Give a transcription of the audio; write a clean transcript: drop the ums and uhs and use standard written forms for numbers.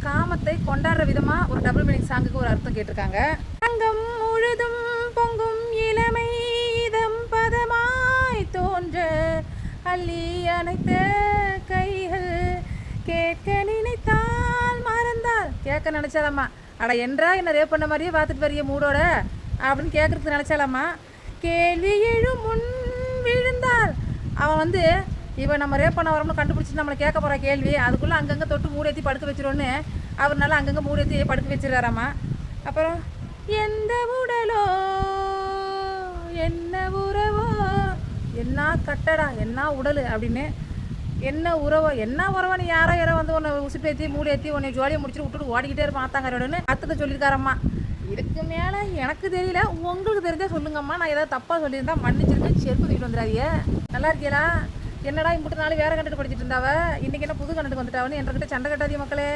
காமத்தை கொண்டாடுற விதமா ஒரு டபுள் மீனிங் சாங்குக்கு ஒரு அர்த்தம் கேட்டிருக்காங்க. அங்கம் முழுதும் பொங்கும் இளமை இதம் பதமாய் தோன்ற அள்ளி அணைத்த கைகள் கேட்க நினைத்தால் மறந்தால் கேட்க நினைச்சாலாமா, அட என்றா என்ன ரேப் பண்ண மாதிரியே பார்த்துட்டு வரிய மூடோட அப்படின்னு கேட்கறதுக்கு நினைச்சாலாமா. கேள்வி எழும் முன் விழுந்தால் அவன் இவன் நம்ம ரேப் பண்ண வரோம்னு கண்டுபிடிச்சி நம்மளை கேட்க போகிற கேள்வி அதுக்குள்ளே அங்கங்கே தொட்டு மூடேற்றி படுக்க வச்சிருவோன்னு அவர்னால அங்கங்கே மூடேற்றி படுக்க வச்சிடறாராமா. அப்புறம் எந்த உடலோ என்ன உறவோ என்ன கட்டடா என்ன உடல் அப்படின்னு என்ன உறவோ நீ யாரோ உன்னை உசுப்பேற்றி மூடேற்றி உன்னை ஜோலியை முடிச்சுட்டு விட்டுட்டு ஓடிக்கிட்டே இருப்பான் ஆத்தாங்காரோடன்னு அர்த்தத்தை சொல்லியிருக்காரம்மா. இதுக்கு மேலே எனக்கு தெரியல, உங்களுக்கு தெரிஞ்சால் சொல்லுங்கம்மா. நான் ஏதாவது தப்பாக சொல்லியிருந்தா மன்னிச்சிருக்கேன். செருப்பு தூக்கிட்டு வந்துடாதீங்க. நல்லா இருக்கீங்களா? என்னடா இம்புட்டு நாள் வேறு கண்டுட்டு படிச்சுட்டு இருந்தாவ, இன்றைக்கி என்ன புது கண்டுட்டு வந்துட்டாவன்னு என்கிட்ட சண்டை கட்டாதீங்க மக்களே.